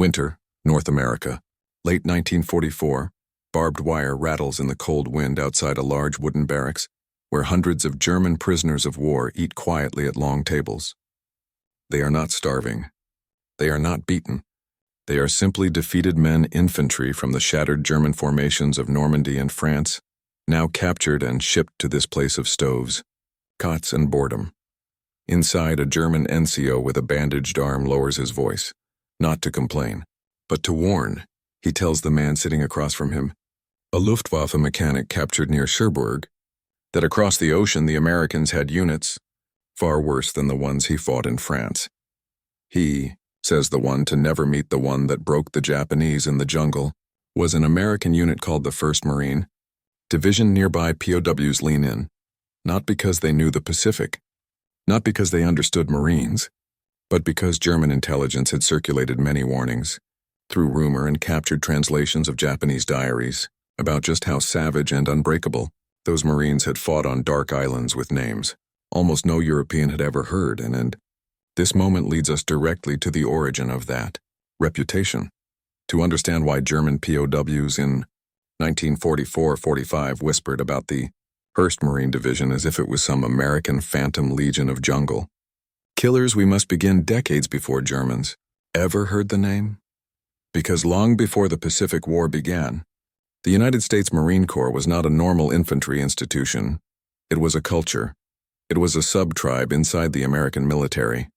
Winter, North America. Late 1944, barbed wire rattles in the cold wind outside a large wooden barracks, where hundreds of German prisoners of war eat quietly at long tables. They are not starving. They are not beaten. They are simply defeated men infantry from the shattered German formations of Normandy and France, now captured and shipped to this place of stoves, cots, and boredom. Inside, a German NCO with a bandaged arm lowers his voice, not to complain, but to warn. He tells the man sitting across from him, a Luftwaffe mechanic captured near Cherbourg, that across the ocean the Americans had units far worse than the ones he fought in France. He, says the one to never meet the one that broke the Japanese in the jungle, was an American unit called the 1st Marine. Division nearby POWs lean in, not because they knew the Pacific, not because they understood Marines, but because German intelligence had circulated many warnings, through rumor and captured translations of Japanese diaries, about just how savage and unbreakable those Marines had fought on dark islands with names almost no European had ever heard, and this moment leads us directly to the origin of that reputation. To understand why German POWs in 1944-45 whispered about the 1st Marine Division as if it was some American phantom legion of jungle killers, we must begin decades before Germans ever heard the name. Because long before the Pacific War began, the United States Marine Corps was not a normal infantry institution. It was a culture. It was a sub-tribe inside the American military.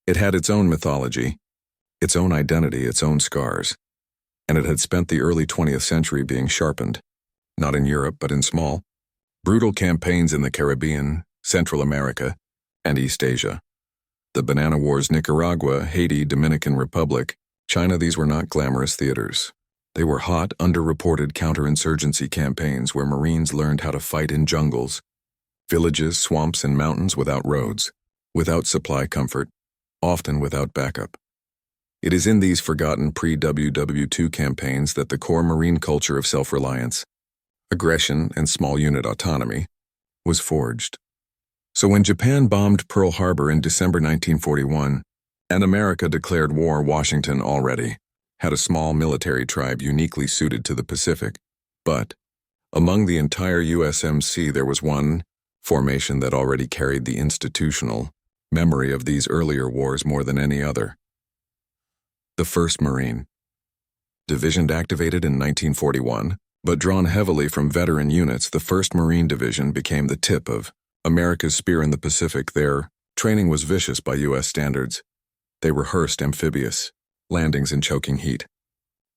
It had its own mythology, its own identity, its own scars, and it had spent the early 20th century being sharpened, not in Europe but in small, brutal campaigns in the Caribbean, Central America, and East Asia. The Banana Wars, Nicaragua, Haiti, Dominican Republic, China, these were not glamorous theaters. They were hot, underreported counterinsurgency campaigns where Marines learned how to fight in jungles, villages, swamps, and mountains without roads, without supply comfort, often without backup. It is in these forgotten pre-WW2 campaigns that the core Marine culture of self-reliance, aggression, and small unit autonomy was forged. So when Japan bombed Pearl Harbor in December 1941, and America declared war, Washington already had a small military tribe uniquely suited to the Pacific. But among the entire USMC, there was one formation that already carried the institutional memory of these earlier wars more than any other. The 1st Marine Division, activated in 1941, but drawn heavily from veteran units, the 1st Marine Division became the tip of America's spear in the Pacific. Their training was vicious by U.S. standards. They rehearsed amphibious landings in choking heat.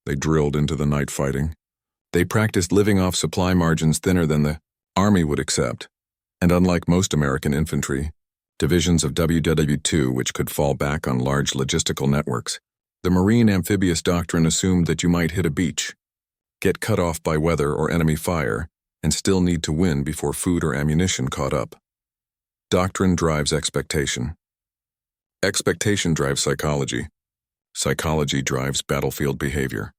They drilled into the night fighting. They practiced living off supply margins thinner than the Army would accept. And unlike most American infantry, divisions of WW2 which could fall back on large logistical networks, the Marine amphibious doctrine assumed that you might hit a beach, get cut off by weather or enemy fire, and still need to win before food or ammunition caught up. Doctrine drives expectation. Expectation drives psychology. Psychology drives battlefield behavior.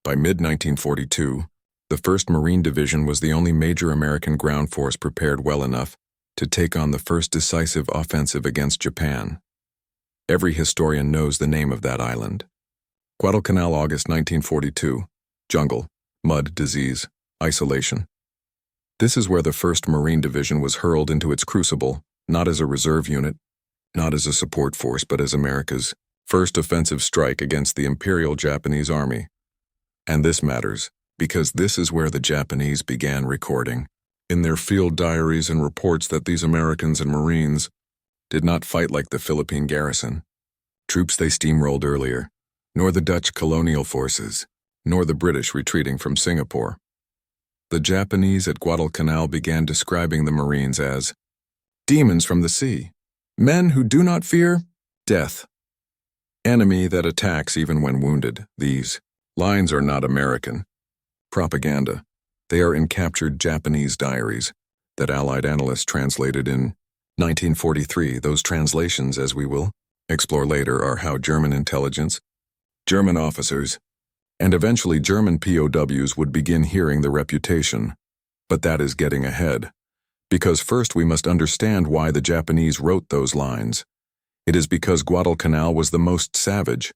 By mid-1942, the 1st Marine Division was the only major American ground force prepared well enough to take on the first decisive offensive against Japan. Every historian knows the name of that island. Guadalcanal, August 1942. Jungle, mud, disease, isolation. This is where the 1st Marine Division was hurled into its crucible, not as a reserve unit, not as a support force, but as America's first offensive strike against the Imperial Japanese Army. And this matters, because this is where the Japanese began recording, in their field diaries and reports, that these Americans and Marines did not fight like the Philippine garrison, troops they steamrolled earlier, nor the Dutch colonial forces, nor the British retreating from Singapore. The Japanese at Guadalcanal began describing the Marines as demons from the sea, men who do not fear death, enemy that attacks even when wounded. These lines are not American propaganda. They are in captured Japanese diaries that Allied analysts translated in 1943. Those translations, as we will explore later, are how German intelligence, German officers, and eventually German POWs would begin hearing the reputation. But that is getting ahead, because first we must understand why the Japanese wrote those lines. It is because Guadalcanal was the most savage,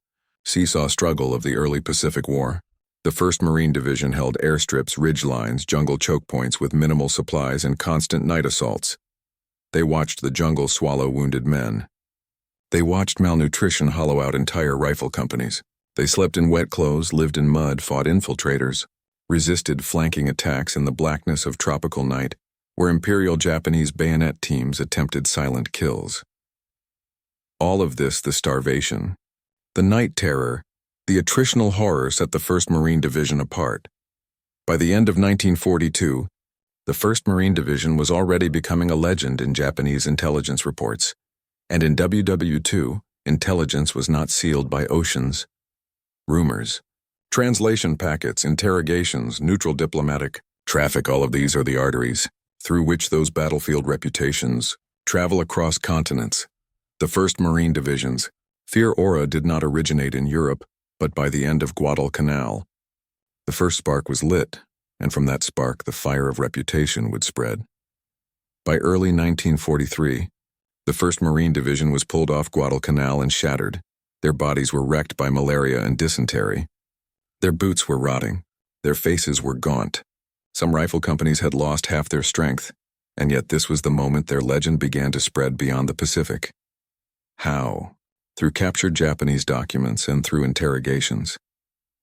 seesaw struggle of the early Pacific War. The 1st Marine Division held airstrips, ridge lines, jungle choke points with minimal supplies and constant night assaults. They watched the jungle swallow wounded men. They watched malnutrition hollow out entire rifle companies. They slept in wet clothes, lived in mud, fought infiltrators, resisted flanking attacks in the blackness of tropical night, where Imperial Japanese bayonet teams attempted silent kills. All of this, the starvation, the night terror, the attritional horror set the 1st Marine Division apart. By the end of 1942, the 1st Marine Division was already becoming a legend in Japanese intelligence reports, and in WW2, intelligence was not sealed by oceans. Rumors, translation packets, interrogations, neutral diplomatic traffic, all of these are the arteries through which those battlefield reputations travel across continents. The 1st Marine Division's fear aura did not originate in Europe, but by the end of Guadalcanal. The first spark was lit, and from that spark the fire of reputation would spread. By early 1943, the 1st Marine Division was pulled off Guadalcanal and shattered. Their bodies were wrecked by malaria and dysentery. Their boots were rotting. Their faces were gaunt. Some rifle companies had lost half their strength, and yet this was the moment their legend began to spread beyond the Pacific. How? Through captured Japanese documents and through interrogations.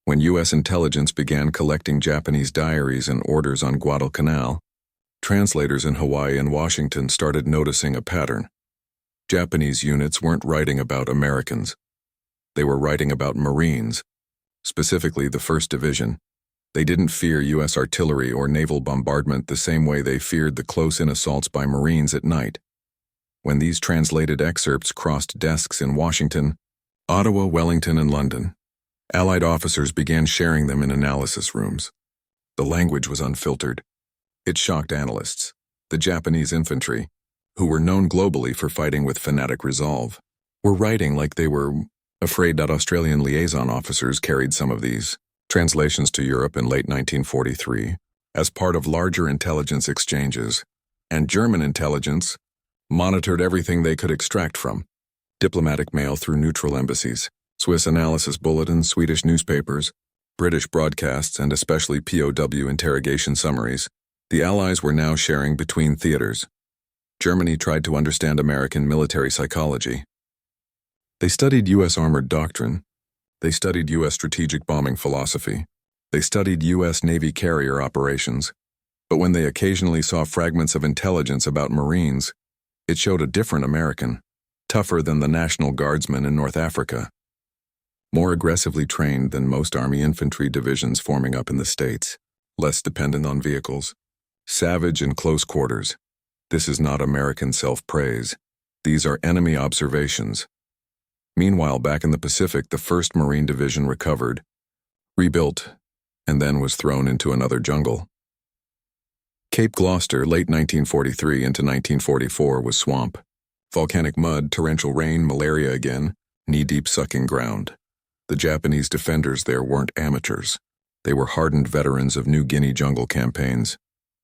When U.S. intelligence began collecting Japanese diaries and orders on Guadalcanal, translators in Hawaii and Washington started noticing a pattern. Japanese units weren't writing about Americans. They were writing about Marines, specifically the 1st Division. They didn't fear U.S. artillery or naval bombardment the same way they feared the close-in assaults by Marines at night. When these translated excerpts crossed desks in Washington, Ottawa, Wellington, and London, Allied officers began sharing them in analysis rooms. The language was unfiltered. It shocked analysts. The Japanese infantry, who were known globally for fighting with fanatic resolve, were writing like they were afraid that Australian liaison officers carried some of these translations to Europe in late 1943 as part of larger intelligence exchanges, and German intelligence monitored everything they could extract from diplomatic mail through neutral embassies, Swiss analysis bulletins, Swedish newspapers, British broadcasts, and especially POW interrogation summaries. The Allies were now sharing between theaters. Germany tried to understand American military psychology. They studied U.S. armored doctrine. They studied U.S. strategic bombing philosophy. They studied U.S. Navy carrier operations. But when they occasionally saw fragments of intelligence about Marines, it showed a different American, tougher than the National Guardsmen in North Africa, more aggressively trained than most Army infantry divisions forming up in the States, less dependent on vehicles, savage in close quarters. This is not American self-praise. These are enemy observations. Meanwhile, back in the Pacific, the 1st Marine Division recovered, rebuilt, and then was thrown into another jungle. Cape Gloucester, late 1943 into 1944, was swamp. Volcanic mud, torrential rain, malaria again, knee-deep sucking ground. The Japanese defenders there weren't amateurs. They were hardened veterans of New Guinea jungle campaigns.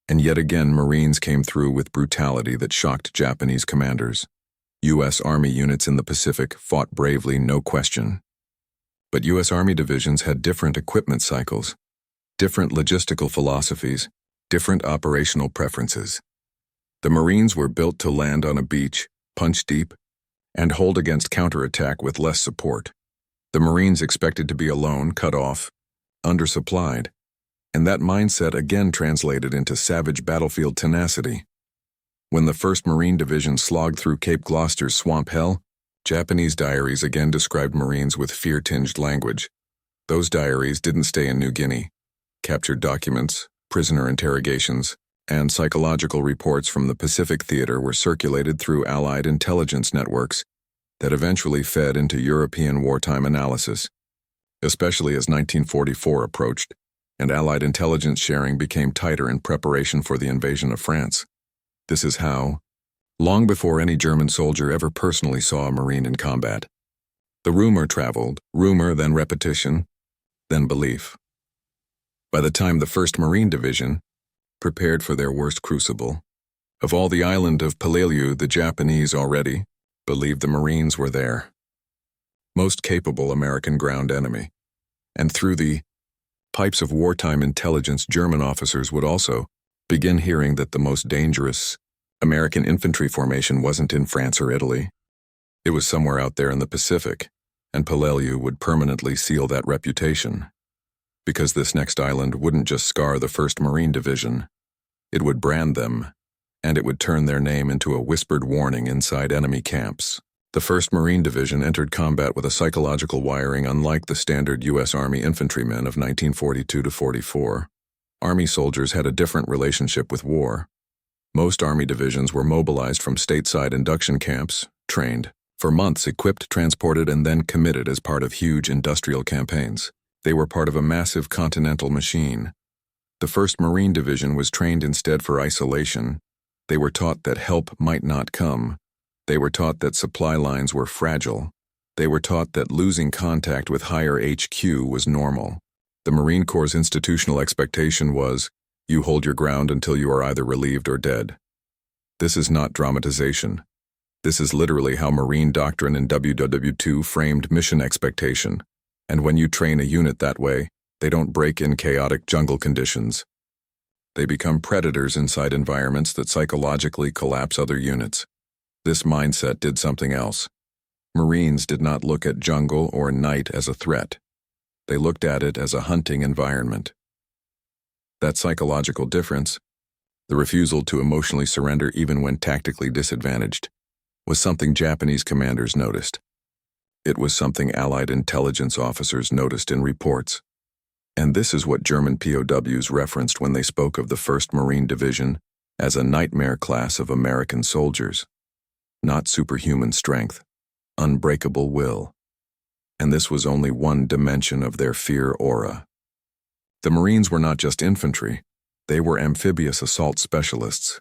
And yet again, Marines came through with brutality that shocked Japanese commanders. U.S. Army units in the Pacific fought bravely, no question. But U.S. Army divisions had different equipment cycles, different logistical philosophies, different operational preferences. The Marines were built to land on a beach, punch deep, and hold against counterattack with less support. The Marines expected to be alone, cut off, undersupplied, and that mindset again translated into savage battlefield tenacity. When the 1st Marine Division slogged through Cape Gloucester's swamp hell, Japanese diaries again described Marines with fear-tinged language. Those diaries didn't stay in New Guinea. Captured documents, prisoner interrogations, and psychological reports from the Pacific Theater were circulated through Allied intelligence networks that eventually fed into European wartime analysis, especially as 1944 approached, and Allied intelligence sharing became tighter in preparation for the invasion of France. This is how, long before any German soldier ever personally saw a Marine in combat, the rumor traveled, rumor, then repetition, then belief. By the time the 1st Marine Division prepared for their worst crucible, of all the island of Peleliu, the Japanese already believed the Marines were there. most capable American ground enemy. And through the pipes of wartime intelligence, German officers would also begin hearing that the most dangerous American infantry formation wasn't in France or Italy. It was somewhere out there in the Pacific, and POWs would permanently seal that reputation. Because this next island wouldn't just scar the 1st Marine Division, it would brand them, and it would turn their name into a whispered warning inside enemy camps. The 1st Marine Division entered combat with a psychological wiring unlike the standard U.S. Army infantrymen of 1942 to 44. Army soldiers had a different relationship with war. Most Army divisions were mobilized from stateside induction camps, trained, for months equipped, transported, and then committed as part of huge industrial campaigns. They were part of a massive continental machine. The 1st Marine Division was trained instead for isolation. They were taught that help might not come. They were taught that supply lines were fragile. They were taught that losing contact with higher HQ was normal. The Marine Corps' institutional expectation was, you hold your ground until you are either relieved or dead. This is not dramatization. This is literally how Marine doctrine in WW2 framed mission expectation. And when you train a unit that way, they don't break in chaotic jungle conditions. They become predators inside environments that psychologically collapse other units. This mindset did something else. Marines did not look at jungle or night as a threat. They looked at it as a hunting environment. That psychological difference, the refusal to emotionally surrender even when tactically disadvantaged, was something Japanese commanders noticed. It was something Allied intelligence officers noticed in reports. And this is what German POWs referenced when they spoke of the 1st Marine Division as a nightmare class of American soldiers. Not superhuman strength, unbreakable will. And this was only one dimension of their fear aura. The Marines were not just infantry, they were amphibious assault specialists.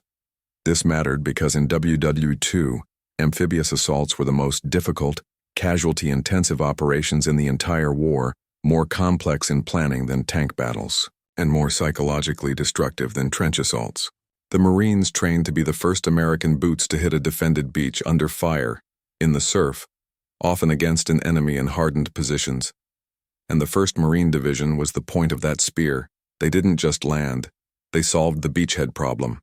This mattered because in WW2, amphibious assaults were the most difficult, casualty-intensive operations in the entire war, more complex in planning than tank battles, and more psychologically destructive than trench assaults. The Marines trained to be the first American boots to hit a defended beach under fire, in the surf, often against an enemy in hardened positions. And the 1st Marine Division was the point of that spear. They didn't just land, they solved the beachhead problem.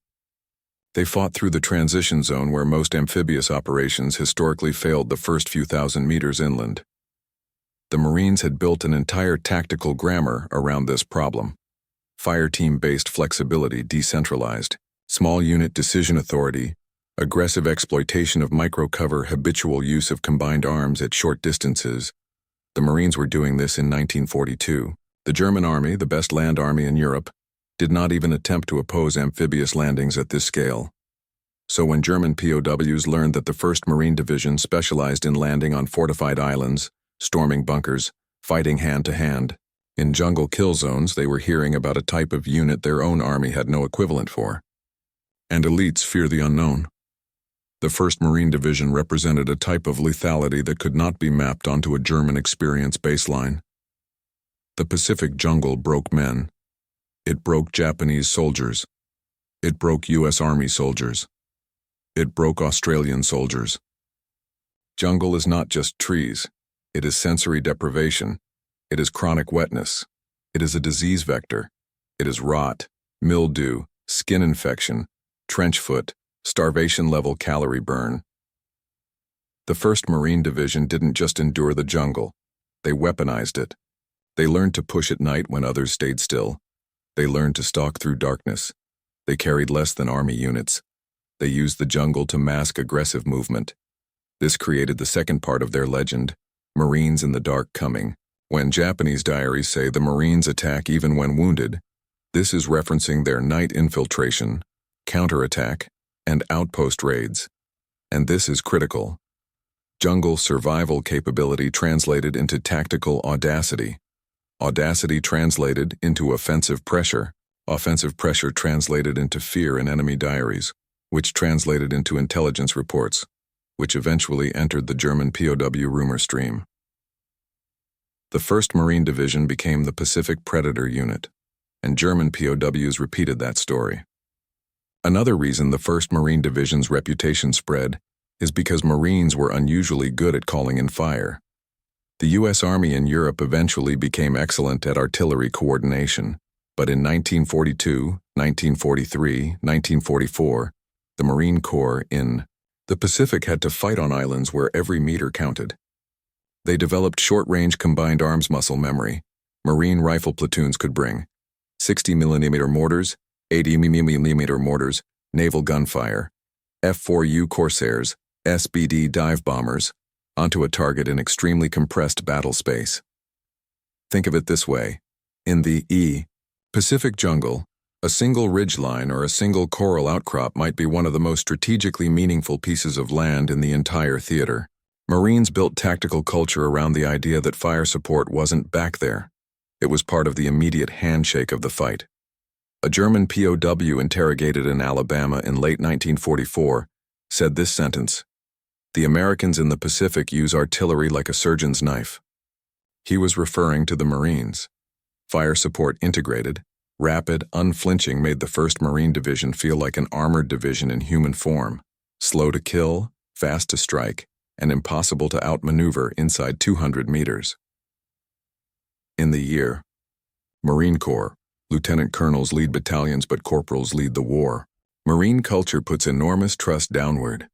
They fought through the transition zone where most amphibious operations historically failed the first few thousand meters inland. The Marines had built an entire tactical grammar around this problem. Fireteam-based flexibility decentralized, small unit decision authority, aggressive exploitation of micro-cover, habitual use of combined arms at short distances. The Marines were doing this in 1942. The German army, the best land army in Europe, did not even attempt to oppose amphibious landings at this scale. So when German POWs learned that the 1st Marine Division specialized in landing on fortified islands, storming bunkers, fighting hand-to-hand, in jungle kill zones, they were hearing about a type of unit their own army had no equivalent for. And elites fear the unknown. The 1st Marine Division represented a type of lethality that could not be mapped onto a German experience baseline. The Pacific jungle broke men. It broke Japanese soldiers. It broke U.S. Army soldiers. It broke Australian soldiers. Jungle is not just trees. It is sensory deprivation. It is chronic wetness. It is a disease vector. It is rot, mildew, skin infection, trench foot, starvation-level calorie burn. The 1st Marine Division didn't just endure the jungle. They weaponized it. They learned to push at night when others stayed still. They learned to stalk through darkness. They carried less than army units. They used the jungle to mask aggressive movement. This created the second part of their legend, Marines in the Dark Coming. When Japanese diaries say the Marines attack even when wounded, this is referencing their night infiltration, counterattack, and outpost raids. And this is critical. Jungle survival capability translated into tactical audacity. Audacity translated into offensive pressure. Offensive pressure translated into fear in enemy diaries, which translated into intelligence reports, which eventually entered the German POW rumor stream. The 1st Marine Division became the Pacific Predator Unit, and German POWs repeated that story. Another reason the 1st Marine Division's reputation spread is because Marines were unusually good at calling in fire. The U.S. Army in Europe eventually became excellent at artillery coordination, but in 1942, 1943, 1944, the Marine Corps in the Pacific had to fight on islands where every meter counted. They developed short-range combined arms muscle memory. Marine rifle platoons could bring 60mm mortars, 80mm mortars, naval gunfire, F-4U Corsairs, SBD dive bombers, onto a target in extremely compressed battle space. Think of it this way. In the Pacific jungle, a single ridgeline or a single coral outcrop might be one of the most strategically meaningful pieces of land in the entire theater. Marines built tactical culture around the idea that fire support wasn't back there. It was part of the immediate handshake of the fight. A German POW interrogated in Alabama in late 1944 said this sentence: "The Americans in the Pacific use artillery like a surgeon's knife." He was referring to the Marines. Fire support integrated, rapid, unflinching made the 1st Marine Division feel like an armored division in human form, slow to kill, fast to strike, and impossible to outmaneuver inside 200 meters. In the year, Marine Corps, lieutenant colonels lead battalions but corporals lead the war. Marine culture puts enormous trust downward.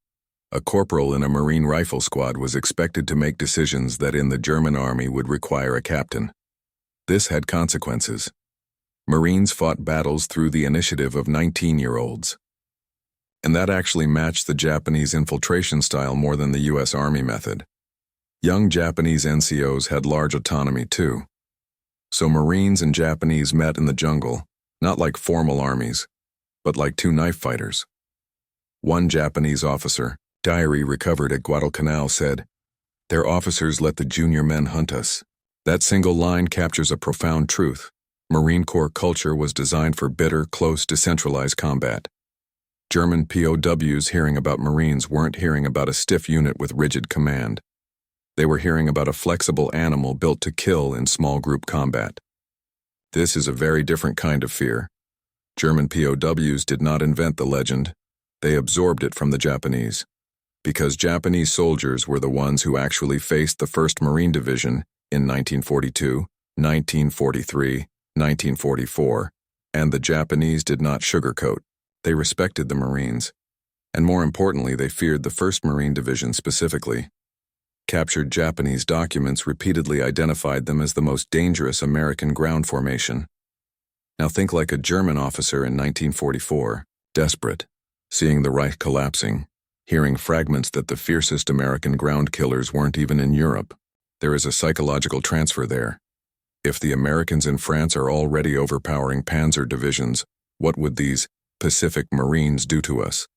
A corporal in a Marine rifle squad was expected to make decisions that in the German army would require a captain. This had consequences. Marines fought battles through the initiative of 19-year-olds. And that actually matched the Japanese infiltration style more than the U.S. Army method. Young Japanese NCOs had large autonomy too. So Marines and Japanese met in the jungle, not like formal armies, but like two knife fighters. One Japanese officer, diary recovered at Guadalcanal, said, "Their officers let the junior men hunt us." That single line captures a profound truth. Marine Corps culture was designed for bitter, close, decentralized combat. German POWs hearing about Marines weren't hearing about a stiff unit with rigid command. They were hearing about a flexible animal built to kill in small group combat. This is a very different kind of fear. German POWs did not invent the legend. They absorbed it from the Japanese. Because Japanese soldiers were the ones who actually faced the 1st Marine Division in 1942, 1943, 1944, and the Japanese did not sugarcoat. They respected the Marines. And more importantly, they feared the 1st Marine Division specifically. Captured Japanese documents repeatedly identified them as the most dangerous American ground formation. Now think like a German officer in 1944, desperate, seeing the Reich collapsing, hearing fragments that the fiercest American ground killers weren't even in Europe. There is a psychological transfer there. If the Americans in France are already overpowering panzer divisions, what would these Pacific Marines do to us?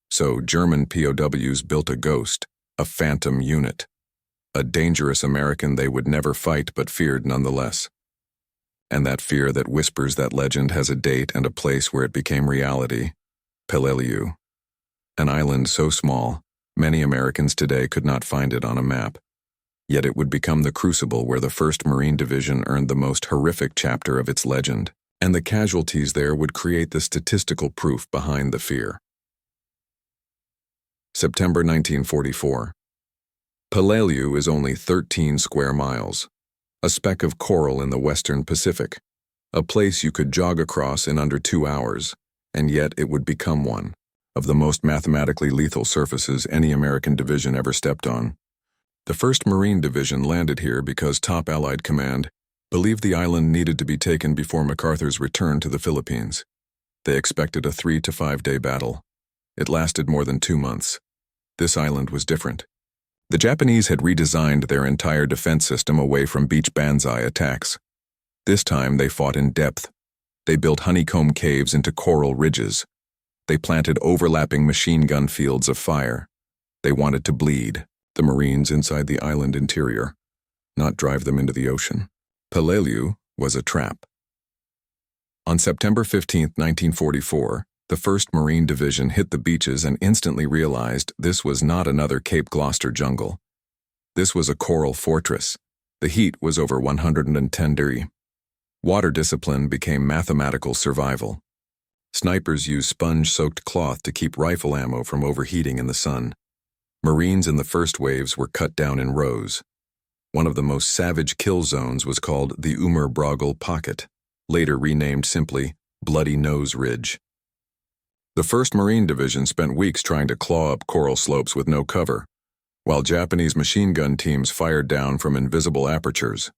So German POWs built a ghost, a phantom unit, a dangerous American they would never fight but feared nonetheless. And that fear that whispers that legend has a date and a place where it became reality: Peleliu. An island so small, many Americans today could not find it on a map. Yet it would become the crucible where the 1st Marine Division earned the most horrific chapter of its legend, and the casualties there would create the statistical proof behind the fear. September 1944. Peleliu is only 13 square miles, a speck of coral in the western Pacific, a place you could jog across in under 2 hours, and yet it would become one of the most mathematically lethal surfaces any American division ever stepped on. The 1st Marine Division landed here because top Allied command believed the island needed to be taken before MacArthur's return to the Philippines. They expected a 3 to 5 day battle. It lasted more than 2 months. This island was different. The Japanese had redesigned their entire defense system away from beach banzai attacks. This time they fought in depth. They built honeycomb caves into coral ridges. They planted overlapping machine gun fields of fire. They wanted to bleed the Marines inside the island interior, not drive them into the ocean. Peleliu was a trap. On September 15, 1944, the 1st Marine Division hit the beaches and instantly realized this was not another Cape Gloucester jungle. This was a coral fortress. The heat was over 110 degrees. Water discipline became mathematical survival. Snipers used sponge-soaked cloth to keep rifle ammo from overheating in the sun. Marines in the first waves were cut down in rows. One of the most savage kill zones was called the Umer Pocket, later renamed simply Bloody Nose Ridge. The 1st Marine Division spent weeks trying to claw up coral slopes with no cover, while Japanese machine gun teams fired down from invisible apertures.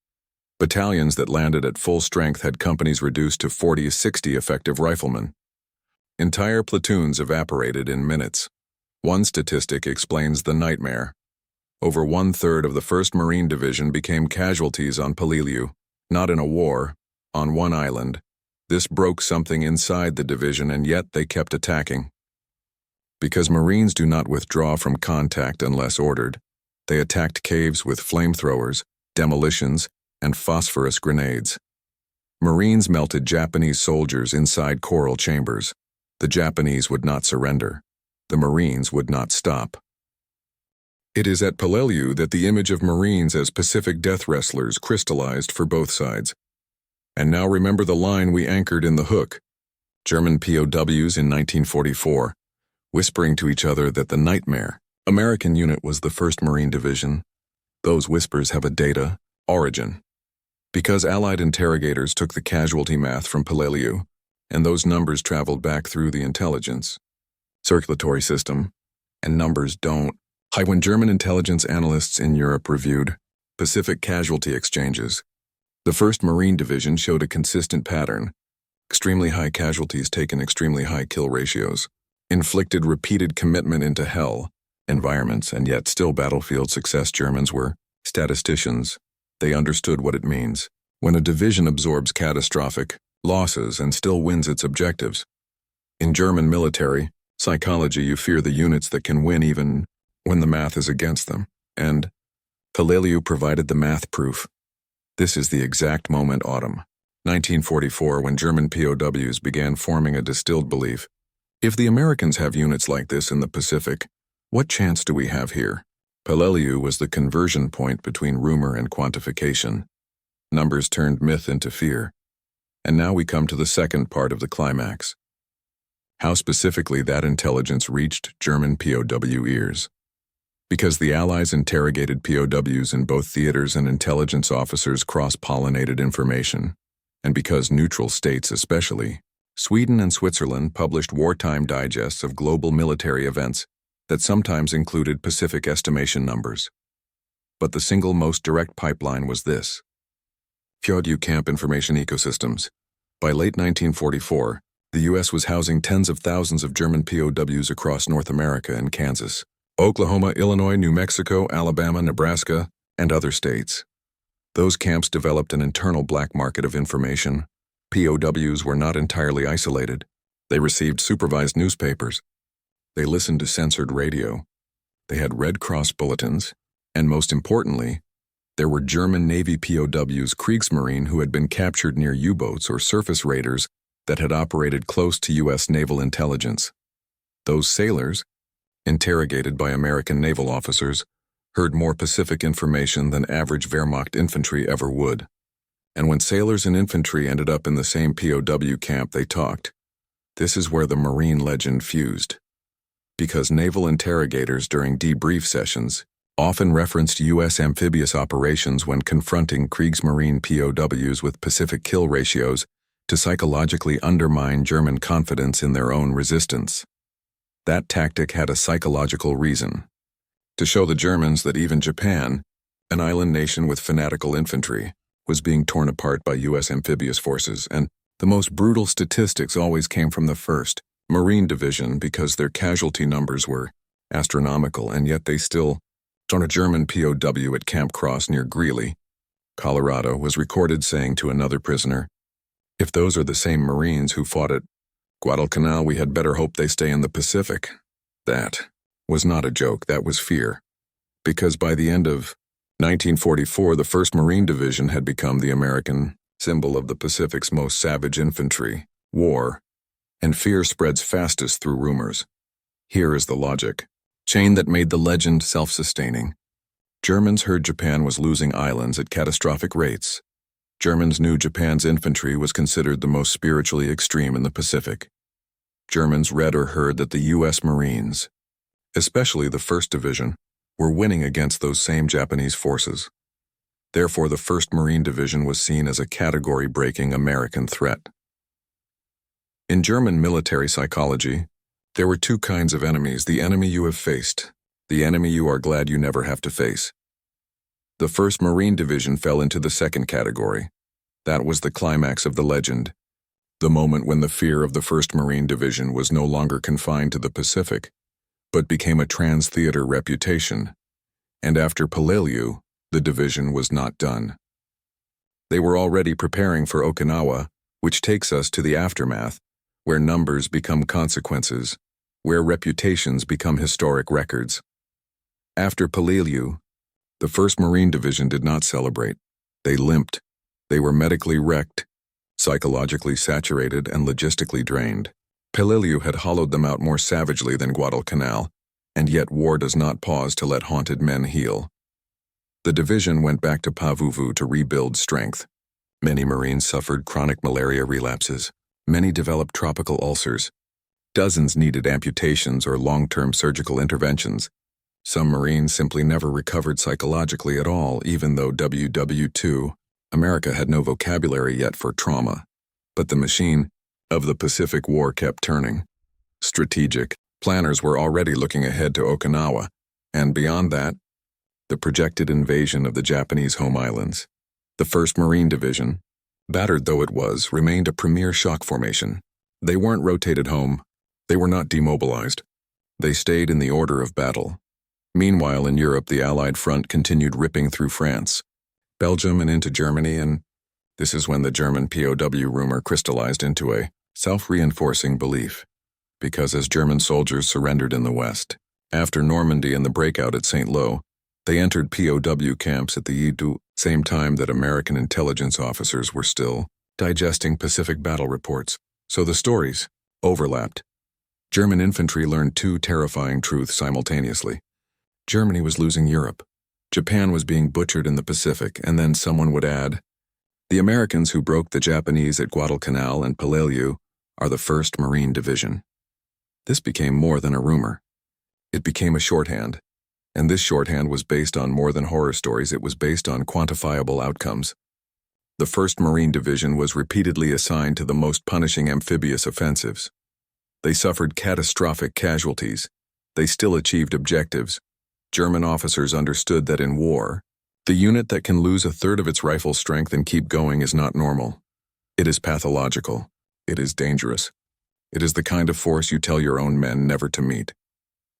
Battalions that landed at full strength had companies reduced to 40 to 60 effective riflemen. Entire platoons evaporated in minutes. One statistic explains the nightmare. Over 1/3 of the 1st Marine Division became casualties on Peleliu, not in a war, on one island. This broke something inside the division, and yet they kept attacking. Because Marines do not withdraw from contact unless ordered, they attacked caves with flamethrowers, demolitions, and phosphorus grenades. Marines melted Japanese soldiers inside coral chambers. The Japanese would not surrender. The Marines would not stop. It is at Peleliu that the image of Marines as Pacific death wrestlers crystallized for both sides. And now remember the line we anchored in the hook. German POWs in 1944, whispering to each other that the nightmare American unit was the 1st Marine Division. Those whispers have a data origin. Because Allied interrogators took the casualty math from Peleliu, and those numbers traveled back through the intelligence circulatory system, and numbers don't. When German intelligence analysts in Europe reviewed Pacific casualty exchanges, the 1st Marine Division showed a consistent pattern. Extremely high casualties taken extremely high kill ratios, inflicted repeated commitment into hell environments, and yet still battlefield success. Germans were statisticians. They understood what it means when a division absorbs catastrophic losses and still wins its objectives. In German military psychology, you fear the units that can win even when the math is against them, and Peleliu provided the math proof. This is the exact moment, autumn 1944, when German POWs began forming a distilled belief. If the Americans have units like this in the Pacific, what chance do we have here? Peleliu was the conversion point between rumor and quantification. Numbers turned myth into fear. And now we come to the second part of the climax. How specifically that intelligence reached German POW ears. Because the Allies interrogated POWs in both theaters and intelligence officers cross-pollinated information, and because neutral states, especially Sweden and Switzerland, published wartime digests of global military events that sometimes included Pacific estimation numbers. But the single most direct pipeline was this. POW camp information ecosystems. By late 1944, the U.S. was housing tens of thousands of German POWs across North America and Kansas, Oklahoma, Illinois, New Mexico, Alabama, Nebraska, and other states. Those camps developed an internal black market of information. POWs were not entirely isolated. They received supervised newspapers. They listened to censored radio. They had Red Cross bulletins. And most importantly, there were German Navy POWs, Kriegsmarine, who had been captured near U-boats or surface raiders that had operated close to U.S. naval intelligence. Those sailors, interrogated by American naval officers, heard more Pacific information than average Wehrmacht infantry ever would. And when sailors and infantry ended up in the same POW camp, they talked. This is where the Marine legend fused. Because naval interrogators during debrief sessions often referenced U.S. amphibious operations when confronting Kriegsmarine POWs with Pacific kill ratios to psychologically undermine German confidence in their own resistance. That tactic had a psychological reason: to show the Germans that even Japan, an island nation with fanatical infantry, was being torn apart by U.S. amphibious forces, and the most brutal statistics always came from the 1st Marine Division because their casualty numbers were astronomical, and yet they still on a German POW at Camp Cross near Greeley, Colorado, was recorded saying to another prisoner, "If those are the same Marines who fought at Guadalcanal, we had better hope they stay in the Pacific." That was not a joke, that was fear. Because by the end of 1944, the 1st Marine Division had become the American symbol of the Pacific's most savage infantry, war, and fear spreads fastest through rumors. Here is the logic chain that made the legend self-sustaining. Germans heard Japan was losing islands at catastrophic rates. Germans knew Japan's infantry was considered the most spiritually extreme in the Pacific. Germans read or heard that the U.S. Marines, especially the 1st Division, were winning against those same Japanese forces. Therefore, the 1st Marine Division was seen as a category-breaking American threat. In German military psychology, there were 2 kinds of enemies: the enemy you have faced, the enemy you are glad you never have to face. The 1st Marine Division fell into the 2nd category. That was the climax of the legend, the moment when the fear of the 1st Marine Division was no longer confined to the Pacific, but became a trans-theater reputation. And after POWs, the division was not done. They were already preparing for Okinawa, which takes us to the aftermath, where numbers become consequences, where reputations become historic records. After POWs, the 1st Marine Division did not celebrate. They limped. They were medically wrecked, psychologically saturated, and logistically drained. POWs had hollowed them out more savagely than Guadalcanal, and yet war does not pause to let haunted men heal. The division went back to POWs to rebuild strength. Many Marines suffered chronic malaria relapses. Many developed tropical ulcers. Dozens needed amputations or long-term surgical interventions. Some Marines simply never recovered psychologically at all, even though WW2, America had no vocabulary yet for trauma. But the machine of the Pacific War kept turning. Strategic planners were already looking ahead to Okinawa, and beyond that, the projected invasion of the Japanese home islands. The 1st Marine Division, battered though it was, remained a premier shock formation. They weren't rotated home. They were not demobilized. They stayed in the order of battle. Meanwhile, in Europe, the Allied front continued ripping through France, Belgium, and into Germany, and this is when the German POW rumor crystallized into a self-reinforcing belief. Because as German soldiers surrendered in the West, after Normandy and the breakout at St. Lo, they entered POW camps at the same time that American intelligence officers were still digesting Pacific battle reports. So the stories overlapped. German infantry learned 2 terrifying truths simultaneously. Germany was losing Europe. Japan was being butchered in the Pacific, and then someone would add, the Americans who broke the Japanese at Guadalcanal and POWs are the 1st Marine Division. This became more than a rumor. It became a shorthand. And this shorthand was based on more than horror stories. It was based on quantifiable outcomes. The 1st Marine Division was repeatedly assigned to the most punishing amphibious offensives. They suffered catastrophic casualties. They still achieved objectives. German officers understood that in war, the unit that can lose 1/3 of its rifle strength and keep going is not normal. It is pathological. It is dangerous. It is the kind of force you tell your own men never to meet.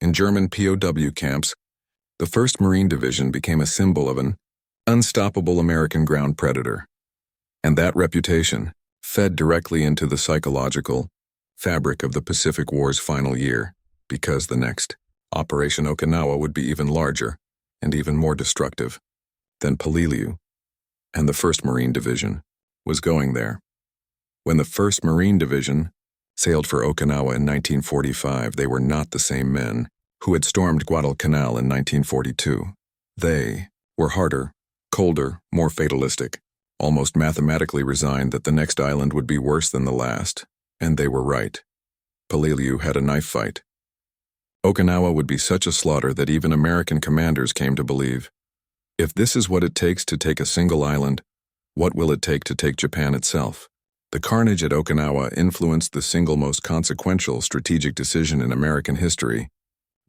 In German POW camps, the 1st Marine Division became a symbol of an unstoppable American ground predator. And that reputation fed directly into the psychological fabric of the Pacific War's final year, because the next Operation Okinawa would be even larger and even more destructive than POWs, and the 1st Marine Division was going there. When the 1st Marine Division sailed for Okinawa in 1945, they were not the same men who had stormed Guadalcanal in 1942. They were harder, colder, more fatalistic, almost mathematically resigned that the next island would be worse than the last, and they were right. POWs had a knife fight. Okinawa would be such a slaughter that even American commanders came to believe, if this is what it takes to take a single island, what will it take to take Japan itself? The carnage at Okinawa influenced the single most consequential strategic decision in American history,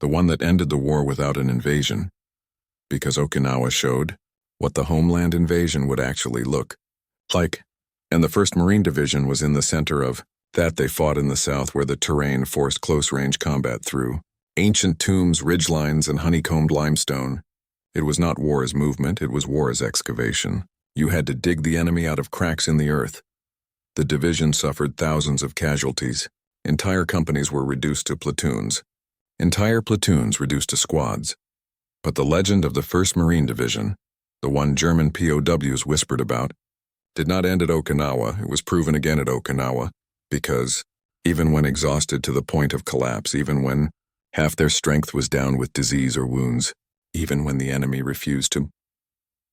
the one that ended the war without an invasion, because Okinawa showed what the homeland invasion would actually look like, and the 1st Marine Division was in the center of that. They fought in the south where the terrain forced close-range combat through ancient tombs, ridgelines, and honeycombed limestone. It was not war as movement, it was war as excavation. You had to dig the enemy out of cracks in the earth. The division suffered thousands of casualties. Entire companies were reduced to platoons. Entire platoons reduced to squads. But the legend of the 1st Marine Division, the one German POWs whispered about, did not end at Okinawa. It was proven again at Okinawa, because even when exhausted to the point of collapse, even when half their strength was down with disease or wounds, even when the enemy refused to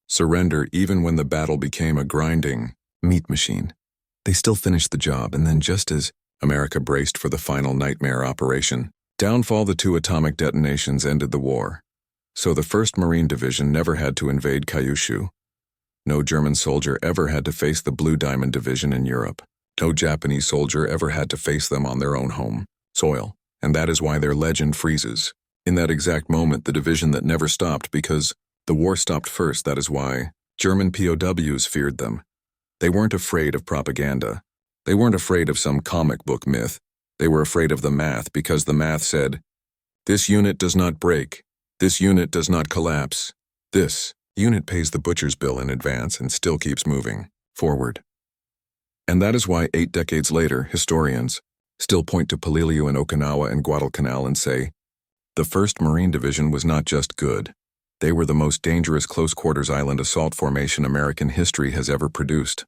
surrender, even when the battle became a grinding meat machine, they still finished the job. And then, just as America braced for the final nightmare operation, downfall, the 2 atomic detonations ended the war. So the 1st Marine Division never had to invade Kyushu. No German soldier ever had to face the Blue Diamond Division in Europe. No Japanese soldier ever had to face them on their own home soil, and that is why their legend freezes. In that exact moment, the division that never stopped because the war stopped first, that is why German POWs feared them. They weren't afraid of propaganda. They weren't afraid of some comic book myth. They were afraid of the math because the math said, this unit does not break. This unit does not collapse. This unit pays the butcher's bill in advance and still keeps moving forward. And that is why 8 decades later, historians still point to Peleliu and Okinawa and Guadalcanal and say, the 1st Marine Division was not just good. They were the most dangerous close-quarters island assault formation American history has ever produced.